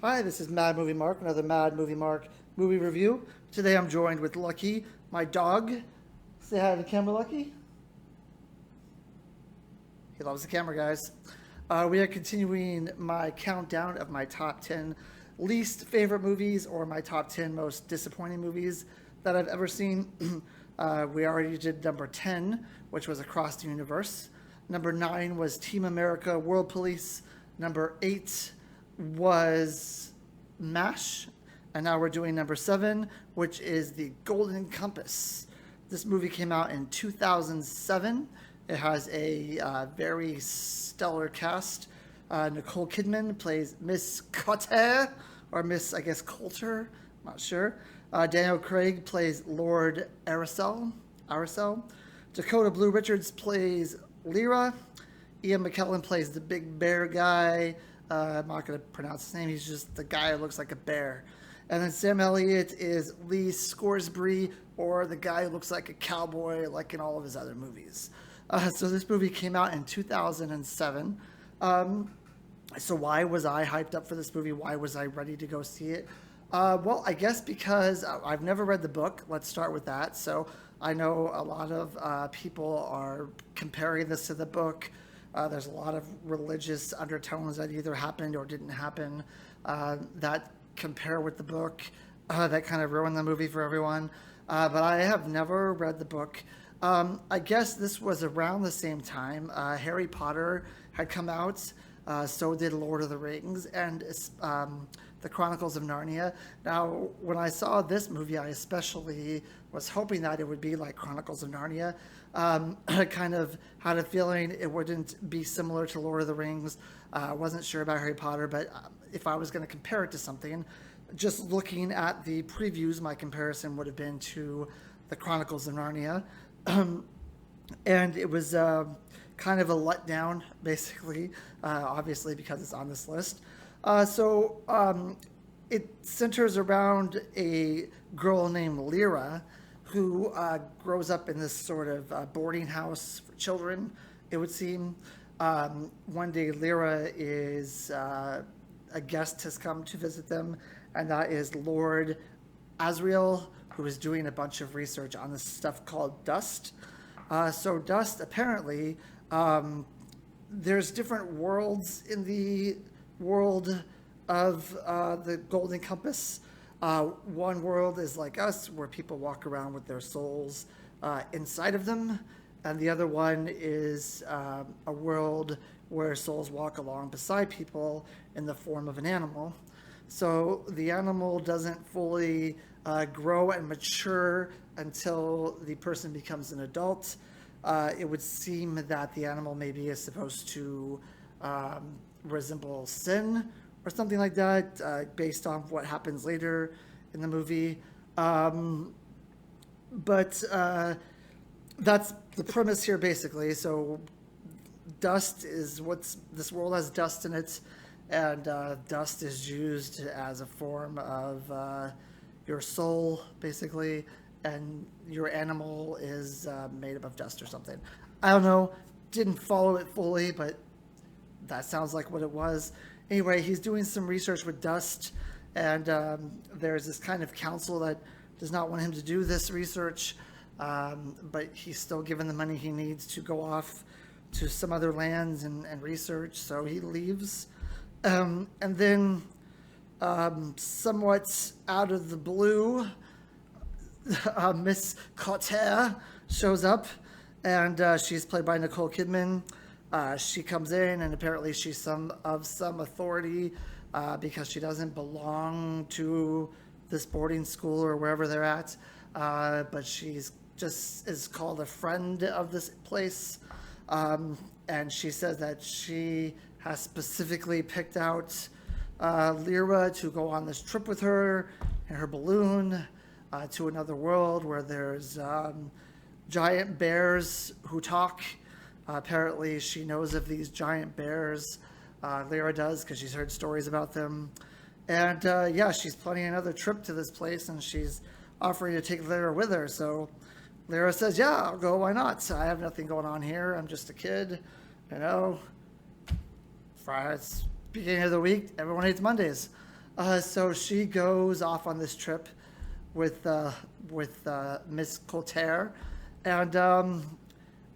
Hi, this is Mad Movie Mark, another Mad Movie Mark movie review. Today I'm joined with Lucky, my dog. Say hi to the camera, Lucky. He loves the camera, guys. We are continuing my countdown of my top 10 least favorite movies or my top 10 most disappointing movies that I've ever seen. We already did number 10, which was Across the Universe. Number 9 was Team America World Police. Number 8 was MASH. And now we're doing number 7, which is The Golden Compass. This movie came out in 2007. It has a very stellar cast. Nicole Kidman plays Miss Cotter, or Miss, I guess, Coulter. I'm not sure. Daniel Craig plays Lord Aracel. Dakota Blue Richards plays Lyra. Ian McKellen plays the big bear guy. I'm not going to pronounce his name. He's just the guy who looks like a bear. And then Sam Elliott is Lee Scoresby, or the guy who looks like a cowboy, like in all of his other movies. So this movie came out in 2007. So why was I hyped up for this movie? Why was I ready to go see it? Well, I guess because I've never read the book. Let's start with that. So I know a lot of people are comparing this to the book. There's a lot of religious undertones that either happened or didn't happen that compare with the book. That kind of ruined the movie for everyone. But I have never read the book. I guess this was around the same time. Harry Potter had come out. So did Lord of the Rings and the Chronicles of Narnia. Now, when I saw this movie, I especially was hoping that it would be like Chronicles of Narnia. I kind of had a feeling it wouldn't be similar to Lord of the Rings. I wasn't sure about Harry Potter, but if I was going to compare it to something, just looking at the previews, my comparison would have been to the Chronicles of Narnia. And it was kind of a letdown, basically, obviously, because it's on this list. It centers around a girl named Lyra who grows up in this sort of boarding house for children, it would seem. One day, Lyra is a guest has come to visit them, and that is Lord Asriel, who is doing a bunch of research on this stuff called dust. So dust, apparently, there's different worlds in the world of the Golden Compass. One world is like us, where people walk around with their souls inside of them, and the other one is a world where souls walk along beside people in the form of an animal. So the animal doesn't fully grow and mature until the person becomes an adult. It would seem that the animal maybe is supposed to resemble sin or something like that, based on what happens later in the movie. But that's the premise here, basically. So dust is this world has dust in it, and dust is used as a form of your soul, basically, and your animal is made up of dust or something. I don't know, didn't follow it fully, but that sounds like what it was. Anyway, he's doing some research with dust, and there's this kind of council that does not want him to do this research, but he's still given the money he needs to go off to some other lands and research, so he leaves. And then, somewhat out of the blue, Miss Cotter shows up, and she's played by Nicole Kidman. She comes in, and apparently she's some authority because she doesn't belong to this boarding school or wherever they're at, but she's just is called a friend of this place, and she says that she has specifically picked out Lyra to go on this trip with her in her balloon to another world where there's giant bears who talk. Apparently, she knows of these giant bears. Lyra does, because she's heard stories about them. And yeah, she's planning another trip to this place, and she's offering to take Lyra with her. So Lyra says, yeah, I'll go, why not? I have nothing going on here. I'm just a kid, you know. Friday, beginning of the week, everyone hates Mondays. So she goes off on this trip with Miss Colter, and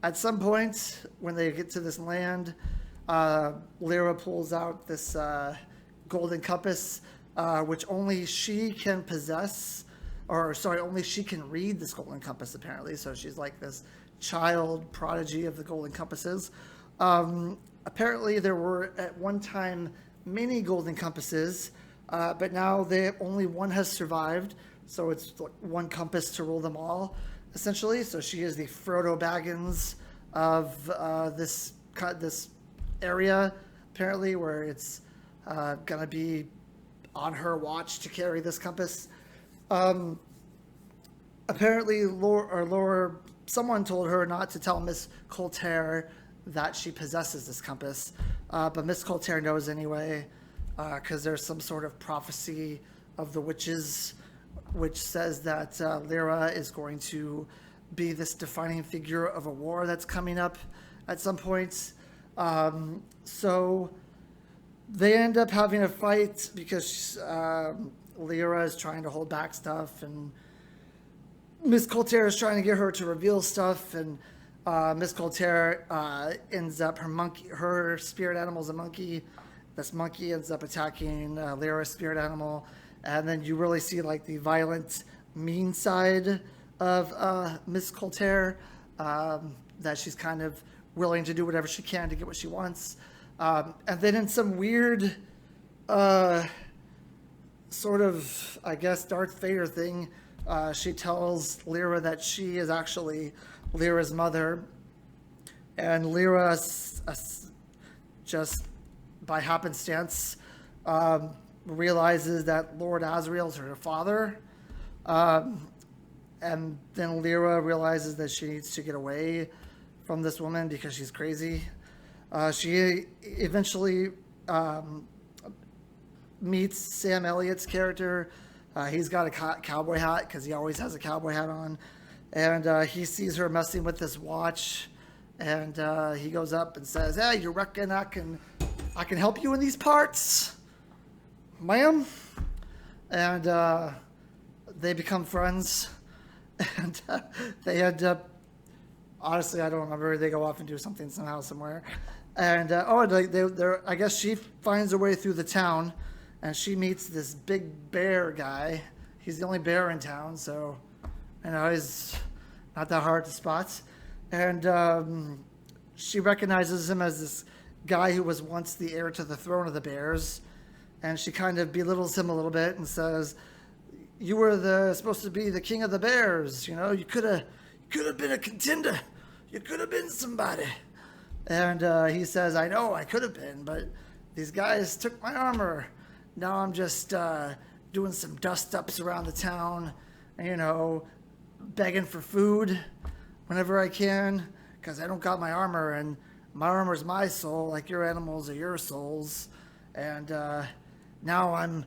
at some point when they get to this land, Lyra pulls out this golden compass, which only she can possess, or sorry, only she can read this golden compass apparently. So she's like this child prodigy of the golden compasses. Apparently, there were at one time many golden compasses, but now only one has survived. So it's like one compass to rule them all, essentially. So she is the Frodo Baggins of this area, apparently, where it's gonna be on her watch to carry this compass. Apparently, Laura, someone told her not to tell Miss Colter that she possesses this compass, but Miss Colter knows anyway, because there's some sort of prophecy of the witches, which says that Lyra is going to be this defining figure of a war that's coming up at some point. So they end up having a fight because Lyra is trying to hold back stuff, and Miss Colter is trying to get her to reveal stuff, and Miss Colter ends up, her spirit animal's a monkey. This monkey ends up attacking Lyra's spirit animal, and then you really see like the violent, mean side of Miss Colter, that she's kind of willing to do whatever she can to get what she wants. And then in some weird sort of, I guess, Darth Vader thing, she tells Lyra that she is actually Lyra's mother, and Lyra just by happenstance realizes that Lord Asriel is her father, and then Lyra realizes that she needs to get away from this woman because she's crazy. She eventually meets Sam Elliott's character. He's got a cowboy hat because he always has a cowboy hat on. And he sees her messing with this watch. And he goes up and says, "Hey, you reckon I can help you in these parts, ma'am?" And they become friends. And they end up, honestly, I don't remember. They go off and do something somehow somewhere. And I guess she finds her way through the town, and she meets this big bear guy. He's the only bear in town, so he's not that hard to spot. And she recognizes him as this guy who was once the heir to the throne of the bears, and she kind of belittles him a little bit and says, "You were supposed to be the king of the bears. You know, you could have been a contender. You could have been somebody." And he says, "I know I could have been, but these guys took my armor. Now I'm just doing some dust-ups around the town, and, begging for food whenever I can, because I don't got my armor, and my armor's my soul, like your animals are your souls. And now I'm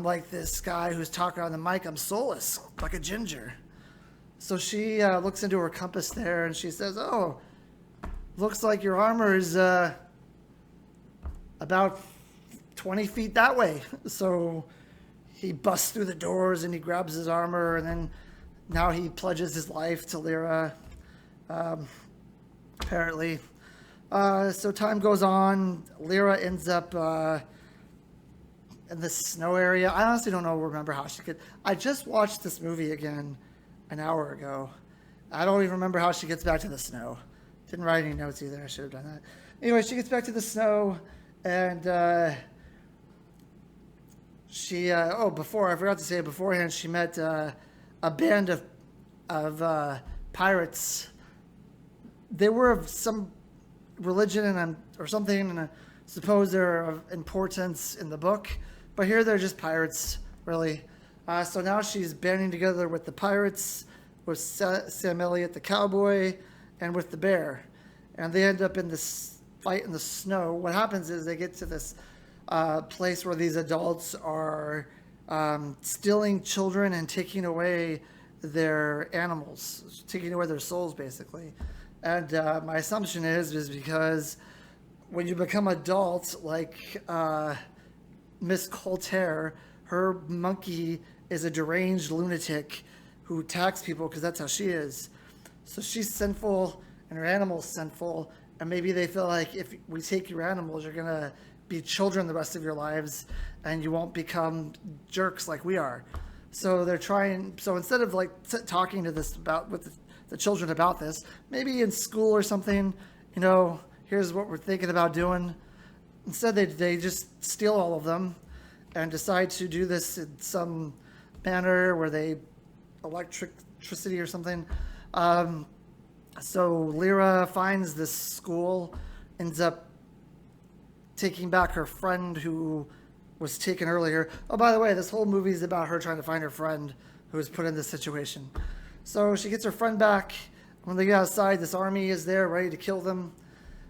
like this guy who's talking on the mic. I'm soulless, like a ginger." So she looks into her compass there, and she says, "Oh, looks like your armor is about 20 feet that way." So he busts through the doors and he grabs his armor, and then now he pledges his life to Lyra, apparently. So time goes on. Lyra ends up in the snow area. I honestly don't remember how she could. I just watched this movie again an hour ago. I don't even remember how she gets back to the snow. Didn't write any notes either. I should have done that. Anyway, she gets back to the snow, and before, I forgot to say it beforehand, she met a band of pirates. They were of some religion or something, and I suppose they're of importance in the book. But here they're just pirates, really. So now she's banding together with the pirates, with Sam Elliott, the cowboy, and with the bear. And they end up in this fight in the snow. What happens is they get to this place where these adults are stealing children and taking away their animals, taking away their souls, basically. And my assumption is because when you become adult, like Miss Colter, her monkey is a deranged lunatic who attacks people because that's how she is. So she's sinful and her animal's sinful, and maybe they feel like if we take your animals, you're gonna be children the rest of your lives, and you won't become jerks like we are. So they're trying. So instead of like talking to this about with the children about this, maybe in school or something, here's what we're thinking about doing. Instead, they just steal all of them and decide to do this in some manner where they electricity or something. So Lyra finds this school, ends up taking back her friend who was taken earlier. Oh, by the way, this whole movie is about her trying to find her friend who was put in this situation. So she gets her friend back. When they get outside, this army is there ready to kill them.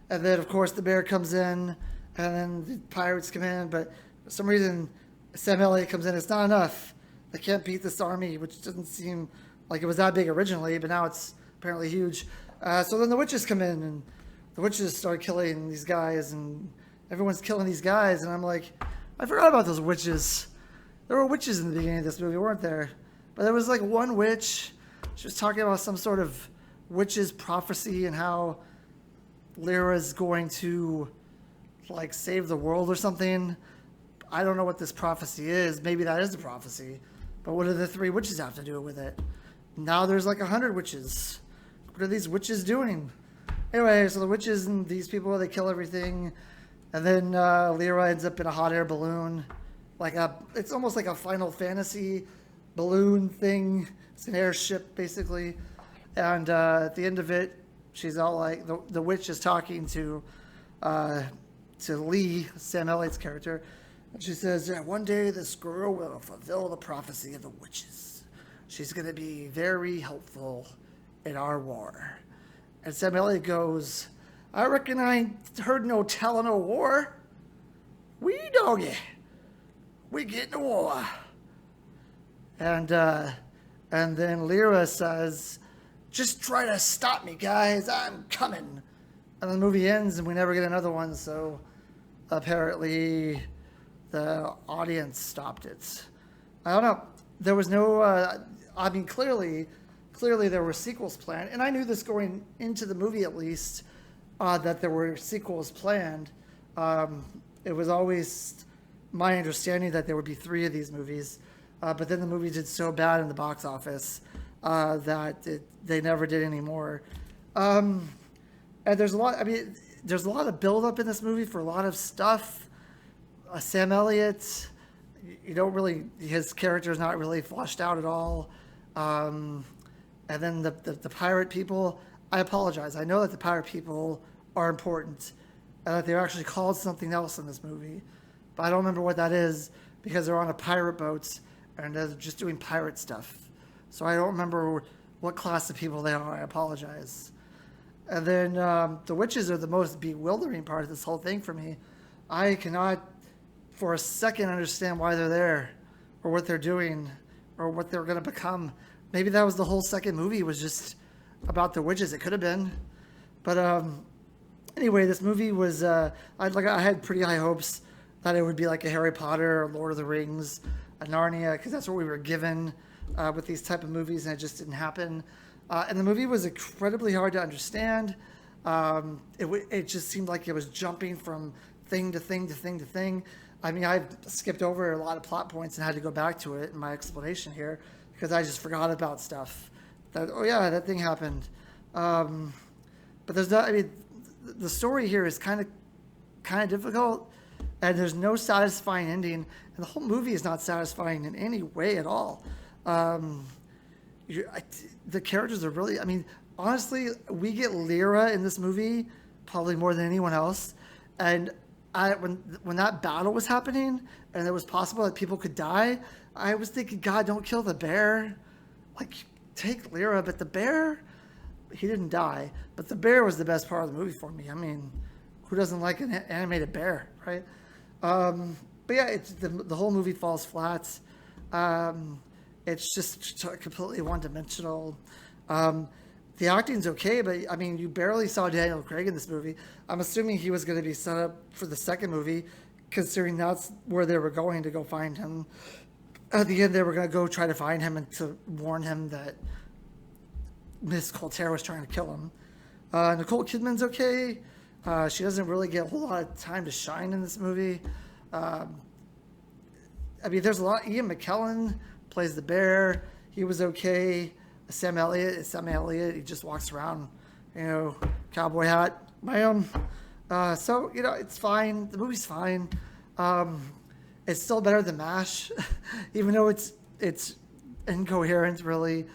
And then, of course, the bear comes in, and then the pirates come in. But for some reason, Sam Elliott comes in. It's not enough. They can't beat this army, which doesn't seem like it was that big originally, but now it's apparently huge. So then the witches come in, and the witches start killing these guys, and everyone's killing these guys. And I'm like, I forgot about those witches. There were witches in the beginning of this movie, weren't there? But there was like one witch. She was talking about some sort of witch's prophecy and how Lyra's going to like save the world or something. I don't know what this prophecy is. Maybe that is the prophecy. But what do the three witches have to do with it? Now there's like 100 witches. What are these witches doing? Anyway, so the witches and these people, they kill everything. And then Lyra ends up in a hot air balloon. It's almost like a Final Fantasy balloon thing. It's an airship, basically. And at the end of it, she's all like, the witch is talking to Lee, Sam Elliott's character. And she says, yeah, one day this girl will fulfill the prophecy of the witches. She's going to be very helpful in our war. And Sam Elliott goes, I reckon I ain't heard no tell of no war. We doggy. We get in war. And then Lyra says, just try to stop me, guys. I'm coming. And the movie ends and we never get another one. So apparently the audience stopped it. I don't know. There was no, clearly there were sequels planned. And I knew this going into the movie at least, that there were sequels planned. It was always my understanding that there would be 3 of these movies. But then the movie did so bad in the box office that they never did any more. And there's a lot of build-up in this movie for a lot of stuff. Sam Elliott, his character is not really fleshed out at all. And then the pirate people, I apologize. I know that the pirate people are important and that they're actually called something else in this movie. But I don't remember what that is because they're on a pirate boat and they're just doing pirate stuff. So I don't remember what class of people they are. I apologize. And then the witches are the most bewildering part of this whole thing for me. I cannot for a second understand why they're there or what they're doing or what they're going to become. Maybe that was the whole second movie was just about the witches. It could have been. But anyway, this movie was, I had pretty high hopes that it would be like a Harry Potter or Lord of the Rings, a Narnia, because that's what we were given with these type of movies, and it just didn't happen. And the movie was incredibly hard to understand. It just seemed like it was jumping from thing to thing to thing to thing. I mean, I've skipped over a lot of plot points and had to go back to it in my explanation here because I just forgot about stuff. That thing happened. But there's not. I mean, the story here is kind of difficult, and there's no satisfying ending, and the whole movie is not satisfying in any way at all. The characters are really. I mean, honestly, we get Lyra in this movie probably more than anyone else, and when that battle was happening and it was possible that people could die, I was thinking, God, don't kill the bear. Like, take Lyra, but the bear, he didn't die. But the bear was the best part of the movie for me. I mean, who doesn't like an animated bear, right? But yeah, the whole movie falls flat. It's just completely one-dimensional. The acting's okay, but I mean, you barely saw Daniel Craig in this movie. I'm assuming he was going to be set up for the second movie considering that's where they were going to go find him. At the end, they were going to go try to find him and to warn him that Miss Coulter was trying to kill him. Nicole Kidman's okay. She doesn't really get a whole lot of time to shine in this movie. I mean, there's a lot. Ian McKellen plays the bear. He was okay. Sam Elliott. He just walks around, cowboy hat. So, it's fine. The movie's fine. It's still better than MASH, even though it's incoherent, really.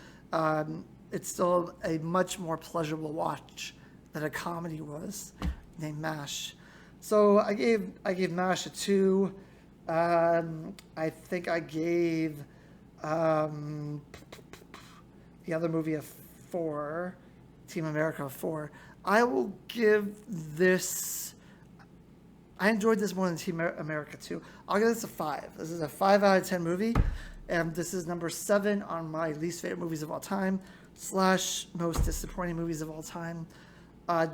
It's still a much more pleasurable watch than a comedy was named MASH. So I gave MASH a 2. I think I gave the other movie a 4, Team America a 4. I will give this. I enjoyed this more than Team America 2. I'll give this a 5. This is a 5 out of 10 movie, and this is number 7 on my least favorite movies of all time / most disappointing movies of all time.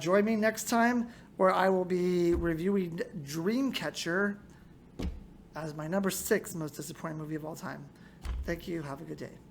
Join me next time where I will be reviewing Dreamcatcher as my number 6 most disappointing movie of all time. Thank you. Have a good day.